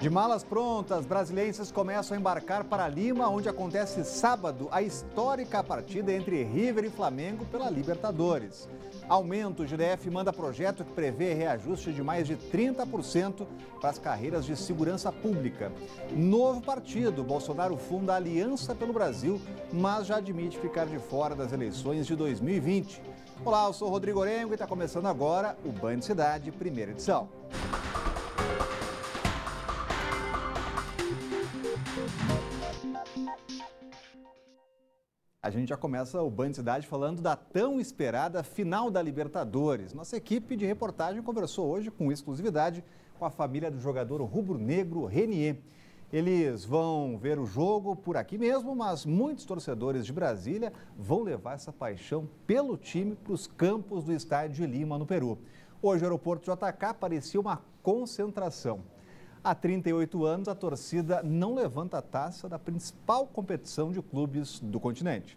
De malas prontas, brasilienses começam a embarcar para Lima, onde acontece sábado a histórica partida entre River e Flamengo pela Libertadores. Aumento, o GDF manda projeto que prevê reajuste de mais de 30% para as carreiras de segurança pública. Novo partido, Bolsonaro funda a Aliança pelo Brasil, mas já admite ficar de fora das eleições de 2020. Olá, eu sou o Rodrigo Orengo e está começando agora o Band Cidade, primeira edição. A gente já começa o Band Cidade falando da tão esperada final da Libertadores. Nossa equipe de reportagem conversou hoje com exclusividade com a família do jogador rubro-negro Renier. Eles vão ver o jogo por aqui mesmo, mas muitos torcedores de Brasília vão levar essa paixão pelo time para os campos do estádio de Lima, no Peru. Hoje o aeroporto JK parecia uma concentração. Há 38 anos, a torcida não levanta a taça da principal competição de clubes do continente.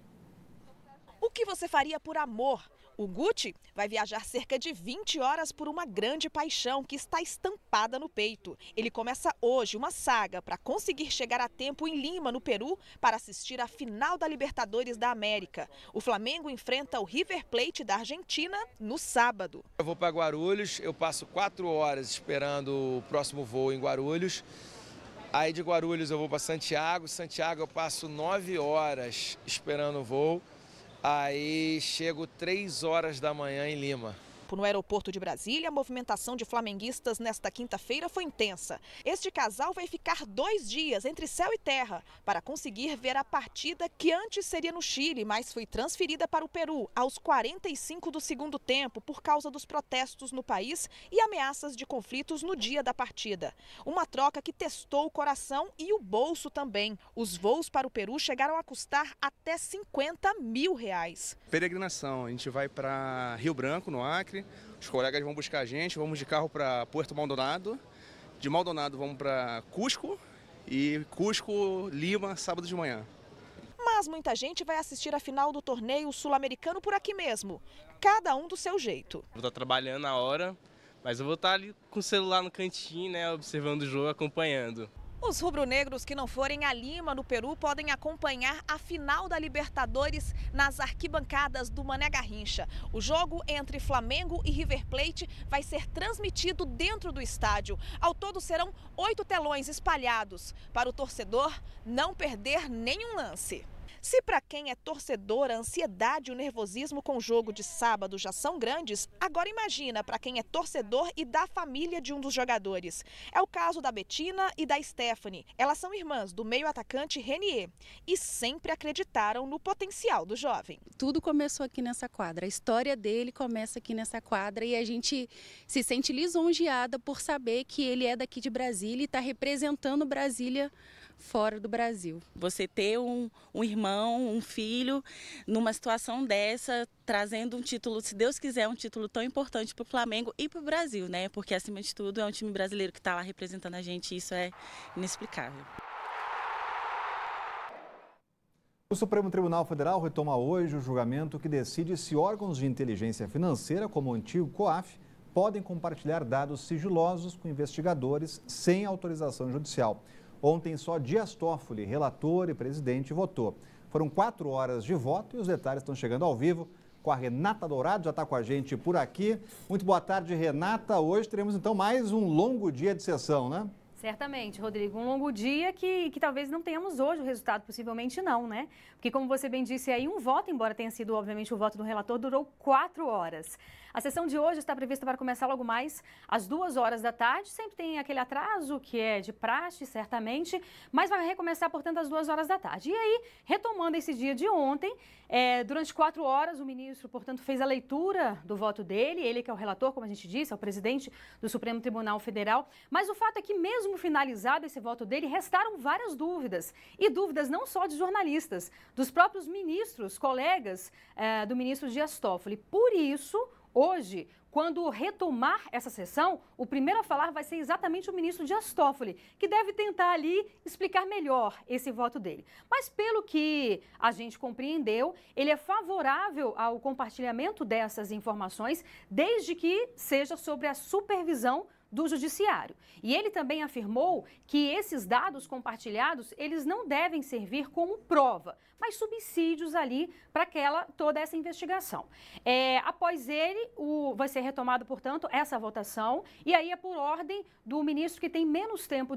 O que você faria por amor? O Guti vai viajar cerca de 20 horas por uma grande paixão que está estampada no peito. Ele começa hoje uma saga para conseguir chegar a tempo em Lima, no Peru, para assistir a final da Libertadores da América. O Flamengo enfrenta o River Plate da Argentina no sábado. Eu vou para Guarulhos, eu passo 4 horas esperando o próximo voo em Guarulhos. Aí de Guarulhos eu vou para Santiago, eu passo 9 horas esperando o voo. Aí chego 3 horas da manhã em Lima. No aeroporto de Brasília, a movimentação de flamenguistas nesta quinta-feira foi intensa. Este casal vai ficar 2 dias entre céu e terra para conseguir ver a partida que antes seria no Chile, mas foi transferida para o Peru aos 45 do segundo tempo por causa dos protestos no país e ameaças de conflitos no dia da partida. Uma troca que testou o coração e o bolso também. Os voos para o Peru chegaram a custar até R$50 mil. Peregrinação, a gente vai para Rio Branco, no Acre. Os colegas vão buscar a gente, vamos de carro para Puerto Maldonado. De Maldonado vamos para Cusco e Cusco, Lima, sábado de manhã. Mas muita gente vai assistir a final do torneio sul-americano por aqui mesmo, cada um do seu jeito. Vou estar trabalhando na hora, mas eu vou estar ali com o celular no cantinho, né, observando o jogo, acompanhando. Os rubro-negros que não forem a Lima, no Peru, podem acompanhar a final da Libertadores nas arquibancadas do Mané Garrincha. O jogo entre Flamengo e River Plate vai ser transmitido dentro do estádio. Ao todo serão 8 telões espalhados para o torcedor não perder nenhum lance. Se para quem é torcedor a ansiedade e o nervosismo com o jogo de sábado já são grandes, agora imagina para quem é torcedor e da família de um dos jogadores. É o caso da Betina e da Stephanie. Elas são irmãs do meio-atacante Renier e sempre acreditaram no potencial do jovem. Tudo começou aqui nessa quadra, a história dele começa aqui nessa quadra e a gente se sente lisonjeada por saber que ele é daqui de Brasília e está representando Brasília fora do Brasil. Você ter um irmão, um filho, numa situação dessa, trazendo um título, se Deus quiser, um título tão importante para o Flamengo e para o Brasil, né? Porque, acima de tudo, é um time brasileiro que está lá representando a gente e isso é inexplicável. O Supremo Tribunal Federal retoma hoje o julgamento que decide se órgãos de inteligência financeira, como o antigo COAF, podem compartilhar dados sigilosos com investigadores sem autorização judicial. Ontem, só Dias Toffoli, relator e presidente, votou. Foram 4 horas de voto e os detalhes estão chegando ao vivo com a Renata Dourado, já está com a gente por aqui. Muito boa tarde, Renata. Hoje teremos, então, mais um longo dia de sessão, né? Certamente, Rodrigo. Um longo dia que talvez não tenhamos hoje o resultado, possivelmente não, né? Porque, como você bem disse aí, um voto, embora tenha sido, obviamente, o voto do relator, durou 4 horas. A sessão de hoje está prevista para começar logo mais às 2 horas da tarde. Sempre tem aquele atraso que é de praxe, certamente, mas vai recomeçar, portanto, às 2 horas da tarde. E aí, retomando esse dia de ontem, durante 4 horas, o ministro, portanto, fez a leitura do voto dele. Ele que é o relator, como a gente disse, é o presidente do Supremo Tribunal Federal. Mas o fato é que, mesmo finalizado esse voto dele, restaram várias dúvidas. E dúvidas não só de jornalistas, dos próprios ministros, colegas do ministro Dias Toffoli. Por isso, hoje, quando retomar essa sessão, o primeiro a falar vai ser exatamente o ministro Dias Toffoli, que deve tentar ali explicar melhor esse voto dele. Mas pelo que a gente compreendeu, ele é favorável ao compartilhamento dessas informações, desde que seja sobre a supervisão do Judiciário. E ele também afirmou que esses dados compartilhados, eles não devem servir como prova, mas subsídios ali para toda essa investigação. Após ele, vai ser retomado, portanto, essa votação, e aí é por ordem do ministro que tem menos tempo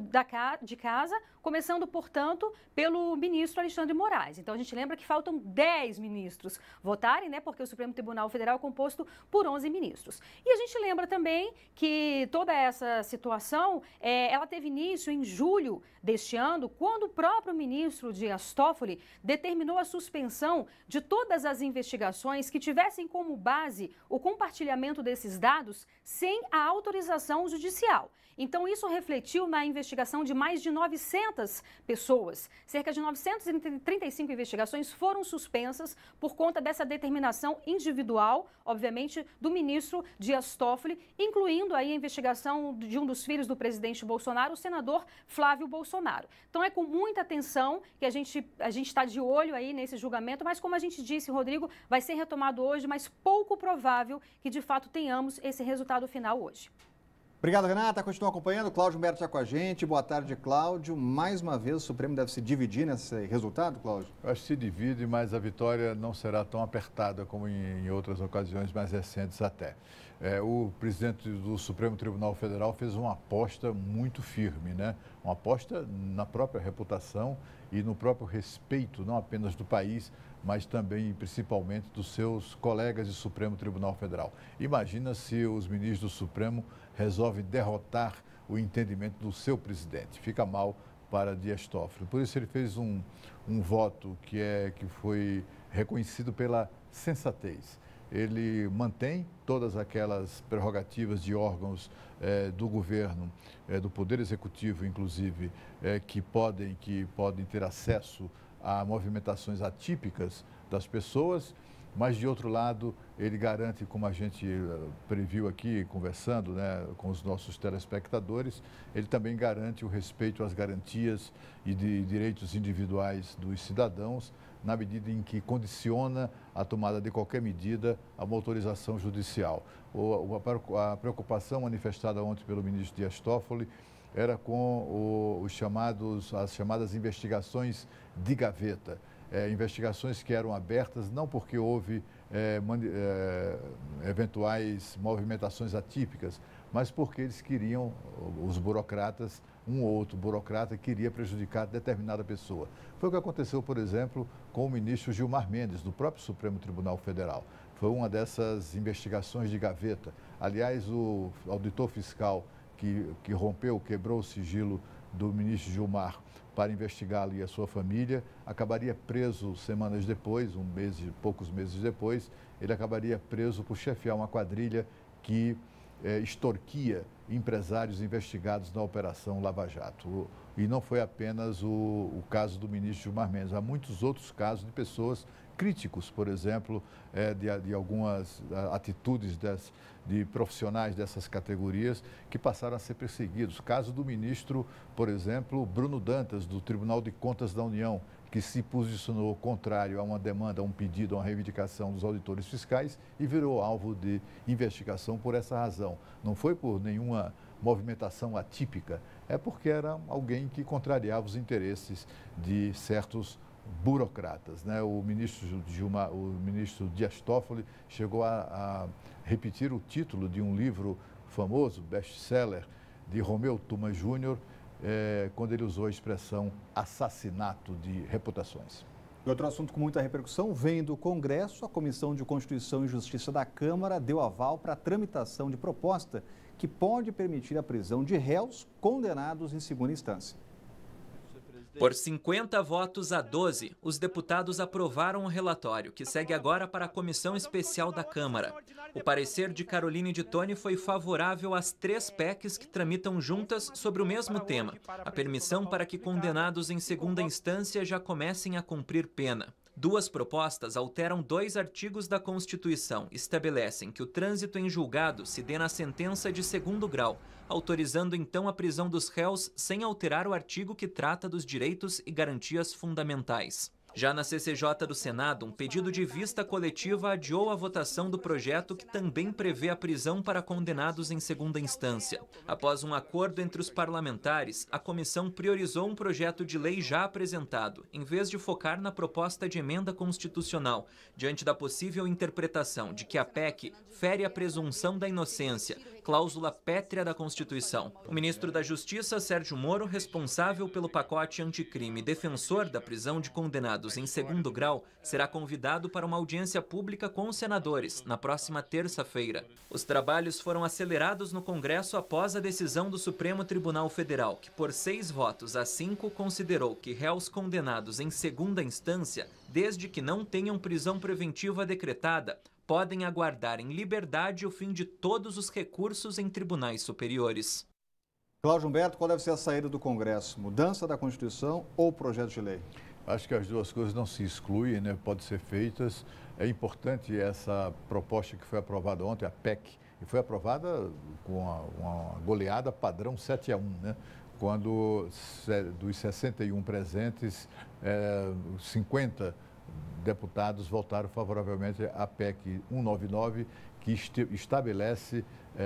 de casa, começando, portanto, pelo ministro Alexandre Moraes. Então, a gente lembra que faltam 10 ministros votarem, né, porque o Supremo Tribunal Federal é composto por 11 ministros. E a gente lembra também que toda essa situação, ela teve início em julho deste ano, quando o próprio ministro Dias Toffoli determinou a suspensão de todas as investigações que tivessem como base o compartilhamento desses dados sem a autorização judicial. Então, isso refletiu na investigação de mais de 900 pessoas. Cerca de 935 investigações foram suspensas por conta dessa determinação individual, obviamente, do ministro Dias Toffoli, incluindo aí a investigação de um dos filhos do presidente Bolsonaro, o senador Flávio Bolsonaro. Então, é com muita atenção que a gente está de olho aí nesse julgamento, mas como a gente disse, Rodrigo, vai ser retomado hoje, mas pouco provável que, de fato, tenhamos esse resultado final hoje. Obrigado, Renata. Continua acompanhando. Cláudio Humberto está com a gente. Boa tarde, Cláudio. Mais uma vez, o Supremo deve se dividir nesse resultado, Cláudio? Eu acho que se divide, mas a vitória não será tão apertada como em outras ocasiões mais recentes até. O presidente do Supremo Tribunal Federal fez uma aposta muito firme, né? Uma aposta na própria reputação e no próprio respeito, não apenas do país, mas também, principalmente, dos seus colegas do Supremo Tribunal Federal. Imagina se os ministros do Supremo resolvem derrotar o entendimento do seu presidente. Fica mal para Dias Toffoli. Por isso ele fez um voto que foi reconhecido pela sensatez. Ele mantém todas aquelas prerrogativas de órgãos do governo, do Poder Executivo, inclusive, que podem ter acesso a movimentações atípicas das pessoas, mas, de outro lado, ele garante, como a gente previu aqui, conversando, né, com os nossos telespectadores, ele também garante o respeito às garantias e de direitos individuais dos cidadãos, na medida em que condiciona a tomada de qualquer medida a uma autorização judicial. A preocupação manifestada ontem pelo ministro Dias Toffoli era com as chamadas investigações de gaveta. Investigações que eram abertas não porque houve eventuais movimentações atípicas, mas porque eles queriam, os burocratas, um ou outro burocrata queria prejudicar determinada pessoa. Foi o que aconteceu, por exemplo, com o ministro Gilmar Mendes, do próprio Supremo Tribunal Federal. Foi uma dessas investigações de gaveta. Aliás, o auditor fiscal que quebrou o sigilo do ministro Gilmar para investigá-lo e a sua família, acabaria preso semanas depois, poucos meses depois, ele acabaria preso por chefiar uma quadrilha que extorquia empresários investigados na Operação Lava Jato. E não foi apenas o caso do ministro Gilmar Mendes, há muitos outros casos de pessoas críticos, por exemplo, de algumas atitudes de profissionais dessas categorias que passaram a ser perseguidos. Caso do ministro, por exemplo, Bruno Dantas, do Tribunal de Contas da União, que se posicionou contrário a uma demanda, a um pedido, a uma reivindicação dos auditores fiscais e virou alvo de investigação por essa razão. Não foi por nenhuma movimentação atípica, é porque era alguém que contrariava os interesses de certos burocratas, né? O ministro Dias Toffoli chegou a repetir o título de um livro famoso, best-seller, de Romeu Thomas Jr., quando ele usou a expressão assassinato de reputações. Outro assunto com muita repercussão vem do Congresso. A Comissão de Constituição e Justiça da Câmara deu aval para a tramitação de proposta que pode permitir a prisão de réus condenados em segunda instância. Por 50 votos a 12, os deputados aprovaram o relatório, que segue agora para a Comissão Especial da Câmara. O parecer de Caroline de Toni foi favorável às 3 PECs que tramitam juntas sobre o mesmo tema, a permissão para que condenados em segunda instância já comecem a cumprir pena. 2 propostas alteram 2 artigos da Constituição, estabelecem que o trânsito em julgado se dê na sentença de segundo grau, autorizando então a prisão dos réus sem alterar o artigo que trata dos direitos e garantias fundamentais. Já na CCJ do Senado, um pedido de vista coletiva adiou a votação do projeto que também prevê a prisão para condenados em segunda instância. Após um acordo entre os parlamentares, a comissão priorizou um projeto de lei já apresentado, em vez de focar na proposta de emenda constitucional, diante da possível interpretação de que a PEC fere a presunção da inocência, cláusula pétrea da Constituição. O ministro da Justiça, Sérgio Moro, responsável pelo pacote anticrime e defensor da prisão de condenados em segundo grau, será convidado para uma audiência pública com os senadores na próxima terça-feira. Os trabalhos foram acelerados no Congresso após a decisão do Supremo Tribunal Federal, que por 6 votos a 5 considerou que réus condenados em segunda instância, desde que não tenham prisão preventiva decretada, podem aguardar em liberdade o fim de todos os recursos em tribunais superiores. Cláudio Humberto, qual deve ser a saída do Congresso? Mudança da Constituição ou projeto de lei? Acho que as duas coisas não se excluem, né? Podem ser feitas. É importante essa proposta que foi aprovada ontem, a PEC, e foi aprovada com uma goleada padrão 7-1, né? Quando dos 61 presentes, 50 deputados votaram favoravelmente à PEC 199, que estabelece,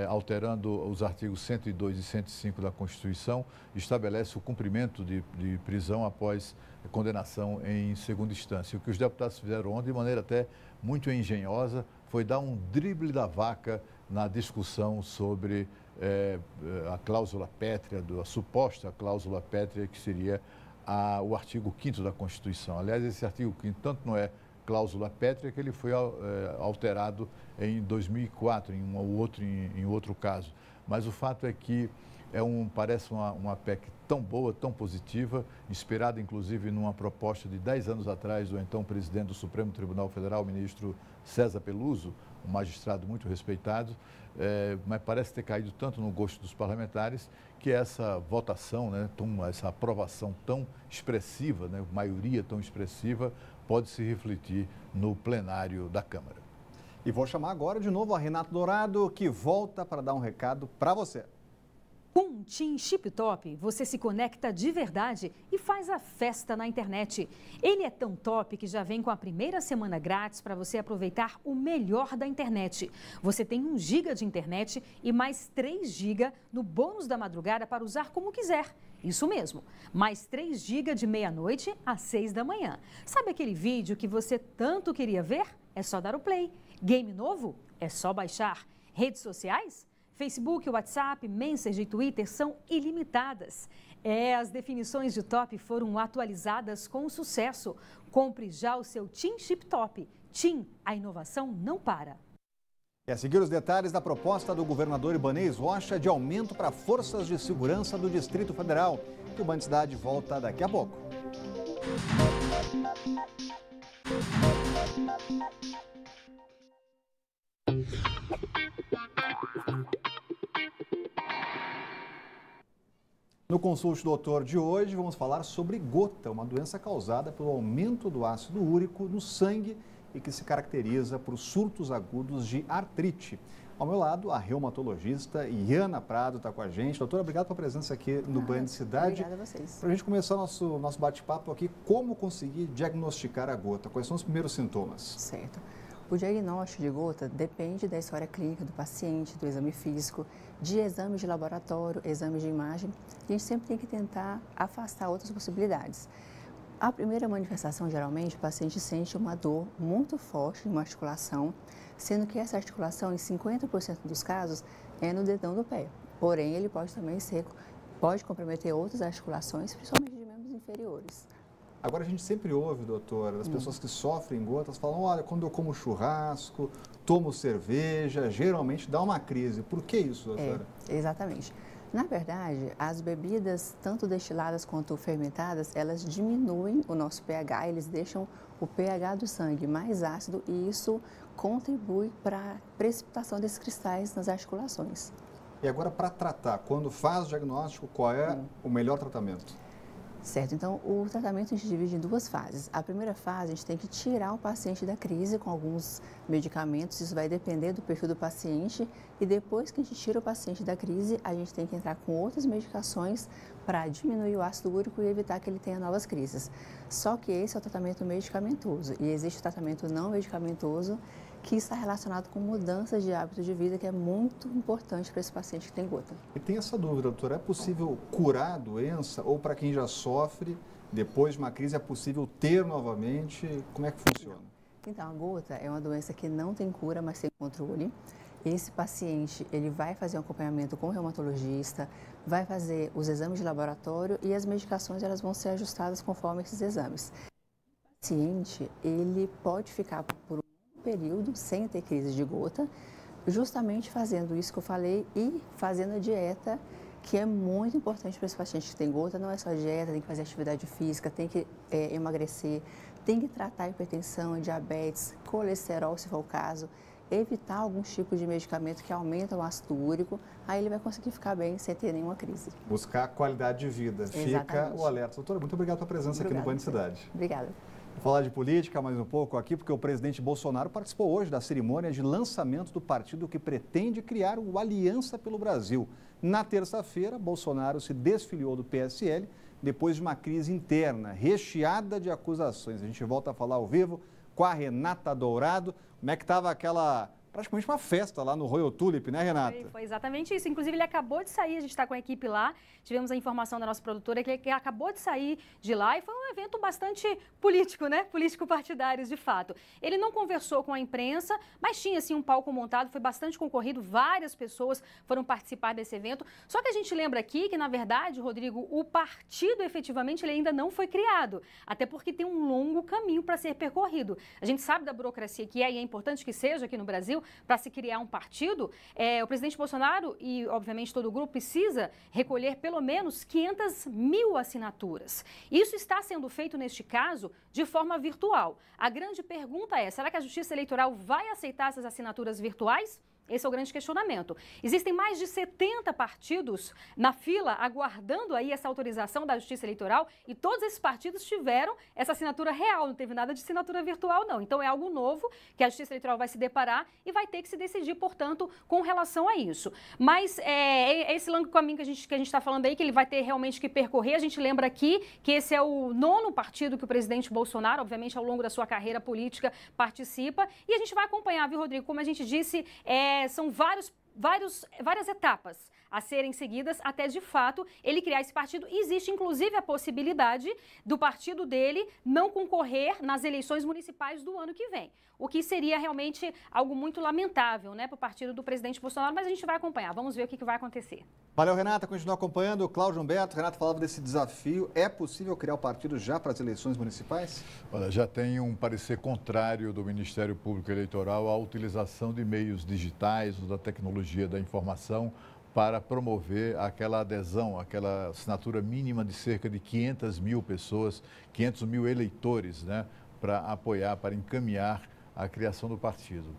alterando os artigos 102 e 105 da Constituição, estabelece o cumprimento de prisão após condenação em segunda instância. O que os deputados fizeram ontem, de maneira até muito engenhosa, foi dar um drible da vaca na discussão sobre a cláusula pétrea, a suposta cláusula pétrea, que seria o artigo 5º da Constituição. Aliás, esse artigo 5º tanto não é cláusula pétrea que ele foi alterado em 2004, em outro caso. Mas o fato é que parece uma PEC tão boa, tão positiva, inspirada inclusive numa proposta de 10 anos atrás do então presidente do Supremo Tribunal Federal, o ministro César Peluso, um magistrado muito respeitado, mas parece ter caído tanto no gosto dos parlamentares que essa votação, né, essa aprovação tão expressiva, né, maioria tão expressiva, pode se refletir no plenário da Câmara. E vou chamar agora de novo a Renato Dourado, que volta para dar um recado para você. Com um TIM Chip Top, você se conecta de verdade e faz a festa na internet. Ele é tão top que já vem com a primeira semana grátis para você aproveitar o melhor da internet. Você tem 1 GB de internet e mais 3 GB no bônus da madrugada para usar como quiser. Isso mesmo, mais 3 GB de meia-noite às 6 da manhã. Sabe aquele vídeo que você tanto queria ver? É só dar o play. Game novo? É só baixar. Redes sociais? Facebook, WhatsApp, Messenger e Twitter são ilimitadas. As definições de top foram atualizadas com sucesso. Compre já o seu TIM Chip Top. TIM, a inovação não para. E a seguir os detalhes da proposta do governador Ibanez Rocha de aumento para forças de segurança do Distrito Federal. O Band Cidade volta daqui a pouco. No Consulte Doutor de hoje, vamos falar sobre gota, uma doença causada pelo aumento do ácido úrico no sangue e que se caracteriza por surtos agudos de artrite. Ao meu lado, a reumatologista Iana Prado está com a gente. Doutora, obrigado pela presença aqui no Band Cidade. Obrigada a vocês. Para a gente começar nosso bate-papo aqui, como conseguir diagnosticar a gota? Quais são os primeiros sintomas? Certo. O diagnóstico de gota depende da história clínica do paciente, do exame físico, de exames de laboratório, exames de imagem. A gente sempre tem que tentar afastar outras possibilidades. A primeira manifestação, geralmente, o paciente sente uma dor muito forte em uma articulação, sendo que essa articulação, em 50% dos casos, é no dedão do pé. Porém, ele pode comprometer outras articulações, principalmente de membros inferiores. Agora, a gente sempre ouve, doutora, as pessoas que sofrem gotas falam, olha, quando eu como churrasco, tomo cerveja, geralmente dá uma crise. Por que isso, doutora? Exatamente. Na verdade, as bebidas, tanto destiladas quanto fermentadas, elas diminuem o nosso pH, eles deixam o pH do sangue mais ácido e isso contribui para a precipitação desses cristais nas articulações. E agora, para tratar, quando faz o diagnóstico, qual é o melhor tratamento? Certo, então o tratamento a gente divide em 2 fases. A primeira fase, a gente tem que tirar o paciente da crise com alguns medicamentos, isso vai depender do perfil do paciente, e depois que a gente tira o paciente da crise, a gente tem que entrar com outras medicações para diminuir o ácido úrico e evitar que ele tenha novas crises. Só que esse é o tratamento medicamentoso, e existe o tratamento não medicamentoso, que está relacionado com mudanças de hábito de vida, que é muito importante para esse paciente que tem gota. E tem essa dúvida, doutora, é possível curar a doença ou para quem já sofre, depois de uma crise, é possível ter novamente? Como é que funciona? Então, a gota é uma doença que não tem cura, mas tem controle. Esse paciente, ele vai fazer um acompanhamento com o reumatologista, vai fazer os exames de laboratório e as medicações elas vão ser ajustadas conforme esses exames. O paciente, ele pode ficar por período sem ter crise de gota, justamente fazendo isso que eu falei e fazendo a dieta, que é muito importante para esse paciente que tem gota. Não é só dieta, tem que fazer atividade física, tem que emagrecer, tem que tratar hipertensão, diabetes, colesterol, se for o caso, evitar alguns tipos de medicamento que aumentam o ácido úrico, aí ele vai conseguir ficar bem sem ter nenhuma crise. Buscar qualidade de vida. Exatamente. Fica o alerta. Doutora, muito obrigado pela presença aqui no Band Cidade. Obrigada. Vou falar de política mais um pouco aqui, porque o presidente Bolsonaro participou hoje da cerimônia de lançamento do partido que pretende criar o Aliança pelo Brasil. Na terça-feira, Bolsonaro se desfiliou do PSL depois de uma crise interna, recheada de acusações. A gente volta a falar ao vivo com a Renata Dourado. Como é que estava praticamente uma festa lá no Royal Tulip, né, Renata? Foi exatamente isso. Inclusive, ele acabou de sair, a gente está com a equipe lá, tivemos a informação da nossa produtora que ele acabou de sair de lá e foi um evento bastante político, né? Político-partidários, de fato. Ele não conversou com a imprensa, mas tinha, assim, um palco montado, foi bastante concorrido, várias pessoas foram participar desse evento. Só que a gente lembra aqui que, na verdade, Rodrigo, o partido, efetivamente, ele ainda não foi criado, até porque tem um longo caminho para ser percorrido. A gente sabe da burocracia que é, e é importante que seja aqui no Brasil, para se criar um partido, o presidente Bolsonaro e, obviamente, todo o grupo precisa recolher pelo menos 500 mil assinaturas. Isso está sendo feito, neste caso, de forma virtual. A grande pergunta é, será que a Justiça Eleitoral vai aceitar essas assinaturas virtuais? Esse é o grande questionamento. Existem mais de 70 partidos na fila aguardando aí essa autorização da Justiça Eleitoral e todos esses partidos tiveram essa assinatura real, não teve nada de assinatura virtual, não. Então é algo novo que a Justiça Eleitoral vai se deparar e vai ter que se decidir, portanto, com relação a isso. Mas é esse longo caminho que a gente está falando aí, que ele vai ter realmente que percorrer. A gente lembra aqui que esse é o 9º partido que o presidente Bolsonaro, obviamente, ao longo da sua carreira política, participa. E a gente vai acompanhar, viu, Rodrigo? Como a gente disse, são várias etapas a serem seguidas até, de fato, ele criar esse partido. Existe, inclusive, a possibilidade do partido dele não concorrer nas eleições municipais do ano que vem, o que seria realmente algo muito lamentável, né, para o partido do presidente Bolsonaro, mas a gente vai acompanhar, vamos ver o que vai acontecer. Valeu, Renata, continua acompanhando. Cláudio Humberto, Renata falava desse desafio. É possível criar o partido já para as eleições municipais? Olha, já tem um parecer contrário do Ministério Público Eleitoral à utilização de meios digitais, da tecnologia da informação, para promover aquela adesão, aquela assinatura mínima de cerca de 500 mil pessoas, 500 mil eleitores, né, para apoiar, para encaminhar a criação do partido.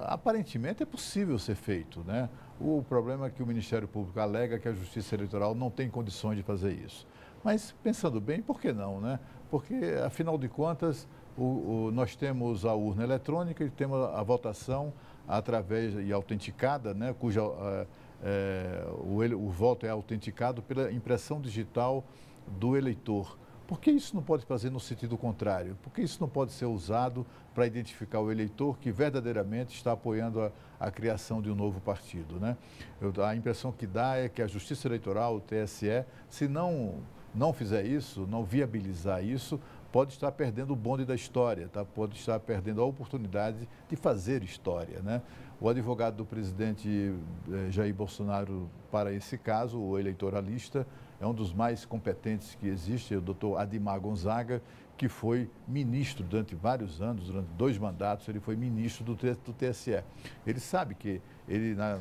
Aparentemente é possível ser feito, né? O problema é que o Ministério Público alega que a Justiça Eleitoral não tem condições de fazer isso. Mas, pensando bem, por que não, né? Porque, afinal de contas, nós temos a urna eletrônica e temos a votação através e autenticada, né, cuja o voto é autenticado pela impressão digital do eleitor. Por que isso não pode fazer no sentido contrário? Por que isso não pode ser usado para identificar o eleitor que verdadeiramente está apoiando a criação de um novo partido, né? A impressão que dá é que a Justiça Eleitoral, o TSE, se não fizer isso, não viabilizar isso, pode estar perdendo o bonde da história, tá? Pode estar perdendo a oportunidade de fazer história, né? O advogado do presidente Jair Bolsonaro para esse caso, o eleitoralista, é um dos mais competentes que existe, o doutor Adimar Gonzaga, que foi ministro durante vários anos, durante 2 mandatos, ele foi ministro do TSE. Ele sabe que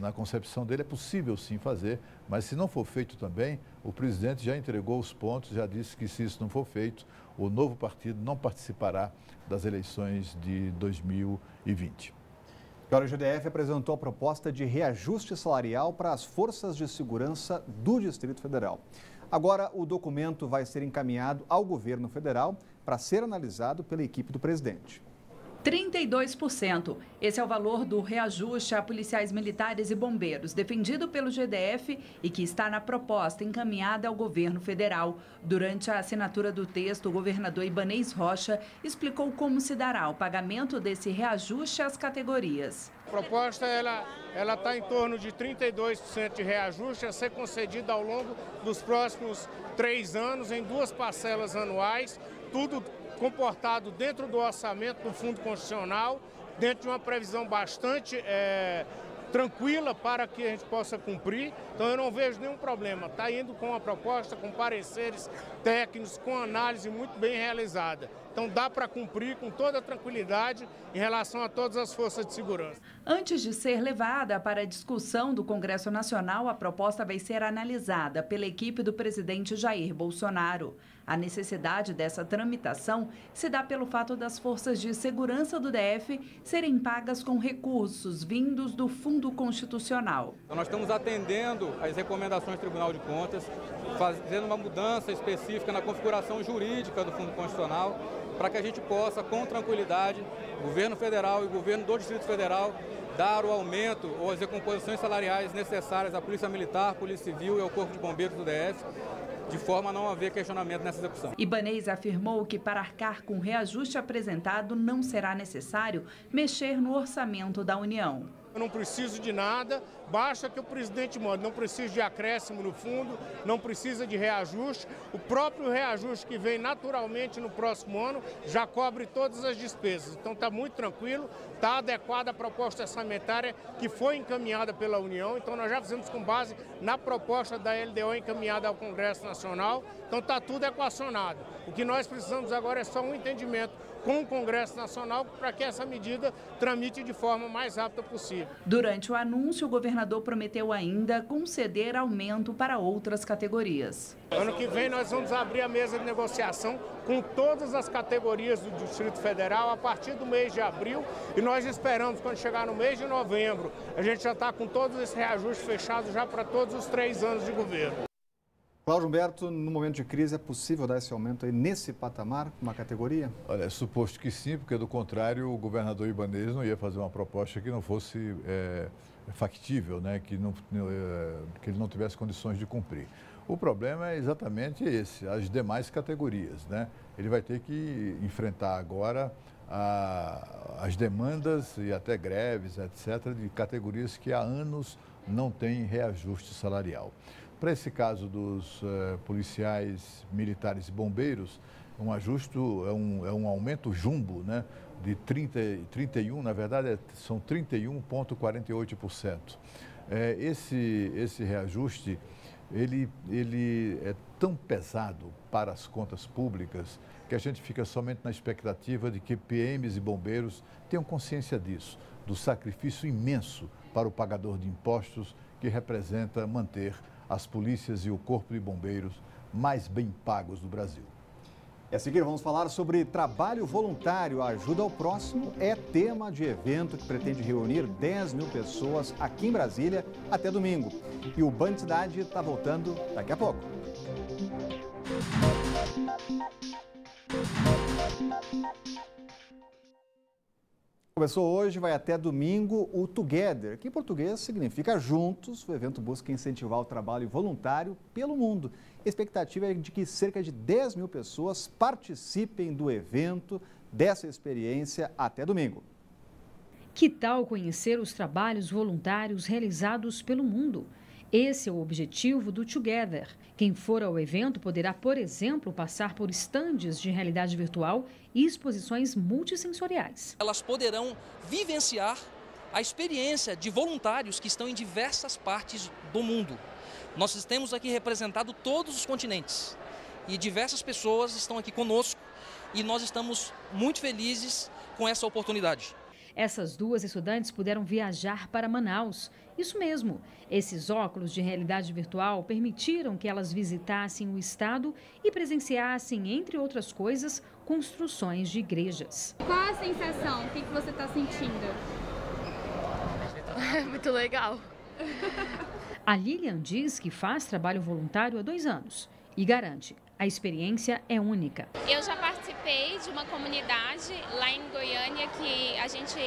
na concepção dele é possível sim fazer, mas se não for feito também, o presidente já entregou os pontos, já disse que se isso não for feito, o novo partido não participará das eleições de 2020. Agora, o GDF apresentou a proposta de reajuste salarial para as forças de segurança do Distrito Federal. Agora, o documento vai ser encaminhado ao governo federal para ser analisado pela equipe do presidente. 32%. Esse é o valor do reajuste a policiais militares e bombeiros, defendido pelo GDF e que está na proposta encaminhada ao governo federal. Durante a assinatura do texto, o governador Ibanez Rocha explicou como se dará o pagamento desse reajuste às categorias. A proposta ela está em torno de 32% de reajuste a ser concedido ao longo dos próximos 3 anos, em 2 parcelas anuais, tudo comportado dentro do orçamento do Fundo Constitucional, dentro de uma previsão bastante tranquila para que a gente possa cumprir. Então eu não vejo nenhum problema. Está indo com a proposta, com pareceres técnicos, com análise muito bem realizada. Então dá para cumprir com toda a tranquilidade em relação a todas as forças de segurança. Antes de ser levada para a discussão do Congresso Nacional, a proposta vai ser analisada pela equipe do presidente Jair Bolsonaro. A necessidade dessa tramitação se dá pelo fato das forças de segurança do DF serem pagas com recursos vindos do Fundo Constitucional. Então, nós estamos atendendo às recomendações do Tribunal de Contas, fazendo uma mudança específica na configuração jurídica do Fundo Constitucional, para que a gente possa, com tranquilidade, o governo federal e o governo do Distrito Federal, dar o aumento ou as recomposições salariais necessárias à Polícia Militar, Polícia Civil e ao Corpo de Bombeiros do DF, de forma a não haver questionamento nessa execução. Ibanez afirmou que para arcar com o reajuste apresentado não será necessário mexer no orçamento da União. Eu não preciso de nada, basta que o presidente mande, não precisa de acréscimo no fundo, não precisa de reajuste. O próprio reajuste que vem naturalmente no próximo ano já cobre todas as despesas. Então está muito tranquilo, está adequada a proposta orçamentária que foi encaminhada pela União. Então nós já fizemos com base na proposta da LDO encaminhada ao Congresso Nacional. Então está tudo equacionado. O que nós precisamos agora é só um entendimento com o Congresso Nacional para que essa medida tramite de forma mais rápida possível. Durante o anúncio, o governador prometeu ainda conceder aumento para outras categorias. Ano que vem nós vamos abrir a mesa de negociação com todas as categorias do Distrito Federal a partir do mês de abril e nós esperamos, quando chegar no mês de novembro, a gente já está com todos esses reajustes fechados já para todos os 3 anos de governo. Cláudio Humberto, no momento de crise, é possível dar esse aumento aí nesse patamar, uma categoria? Olha, é suposto que sim, porque do contrário o governador Ibanez não ia fazer uma proposta que não fosse factível, né? Que ele não tivesse condições de cumprir. O problema é exatamente esse, as demais categorias, né? Ele vai ter que enfrentar agora as demandas e até greves, etc., de categorias que há anos não têm reajuste salarial. Para esse caso dos policiais, militares e bombeiros, um ajuste é um aumento jumbo, né, de 31, na verdade são 31,48%. Esse reajuste, ele é tão pesado para as contas públicas que a gente fica somente na expectativa de que PMs e bombeiros tenham consciência disso, do sacrifício imenso para o pagador de impostos que representa manter as polícias e o corpo de bombeiros mais bem pagos do Brasil. E a seguir vamos falar sobre trabalho voluntário. A ajuda ao próximo é tema de evento que pretende reunir 10 mil pessoas aqui em Brasília até domingo. E o Band Cidade está voltando daqui a pouco. Começou hoje, vai até domingo, o Together, que em português significa juntos. O evento busca incentivar o trabalho voluntário pelo mundo. A expectativa é de que cerca de 10 mil pessoas participem do evento, dessa experiência, até domingo. Que tal conhecer os trabalhos voluntários realizados pelo mundo? Esse é o objetivo do Together. Quem for ao evento poderá, por exemplo, passar por estandes de realidade virtual e exposições multissensoriais. Elas poderão vivenciar a experiência de voluntários que estão em diversas partes do mundo. Nós temos aqui representado todos os continentes e diversas pessoas estão aqui conosco e nós estamos muito felizes com essa oportunidade. Essas duas estudantes puderam viajar para Manaus. Isso mesmo, esses óculos de realidade virtual permitiram que elas visitassem o estado e presenciassem, entre outras coisas, construções de igrejas. Qual a sensação? O que você está sentindo? É muito legal. A Lilian diz que faz trabalho voluntário há 2 anos e garante, a experiência é única. Eu já participei de uma comunidade lá em Goiânia que a gente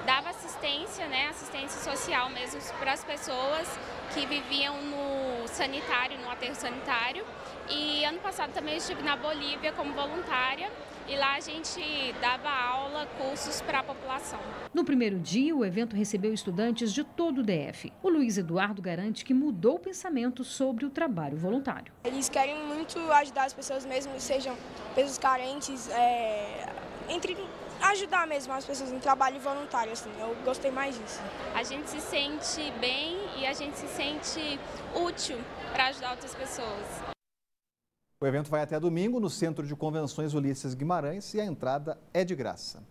dava assistência, né, assistência social mesmo para as pessoas que viviam no sanitário, no aterro sanitário. E ano passado também eu estive na Bolívia como voluntária e lá a gente dava aula, cursos para a população. No primeiro dia, o evento recebeu estudantes de todo o DF. O Luiz Eduardo garante que mudou o pensamento sobre o trabalho voluntário. Eles querem muito ajudar as pessoas mesmo, sejam pessoas carentes, ajudar mesmo as pessoas em trabalho voluntário, assim, eu gostei mais disso. A gente se sente bem e a gente se sente útil para ajudar outras pessoas. O evento vai até domingo no Centro de Convenções Ulisses Guimarães e a entrada é de graça.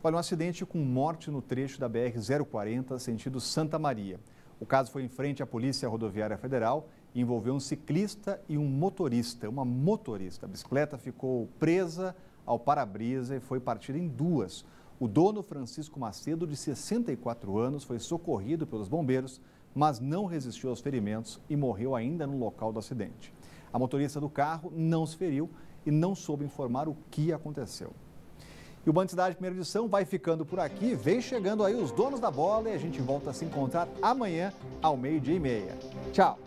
Olha, um acidente com morte no trecho da BR-040, sentido Santa Maria. O caso foi em frente à Polícia Rodoviária Federal e envolveu um ciclista e um motorista. Uma motorista. A bicicleta ficou presa ao para-brisa e foi partida em duas. O dono, Francisco Macedo, de 64 anos, foi socorrido pelos bombeiros, mas não resistiu aos ferimentos e morreu ainda no local do acidente. A motorista do carro não se feriu e não soube informar o que aconteceu. E o Band Cidade Primeira Edição vai ficando por aqui. Vem chegando aí os donos da bola e a gente volta a se encontrar amanhã ao 12:30. Tchau!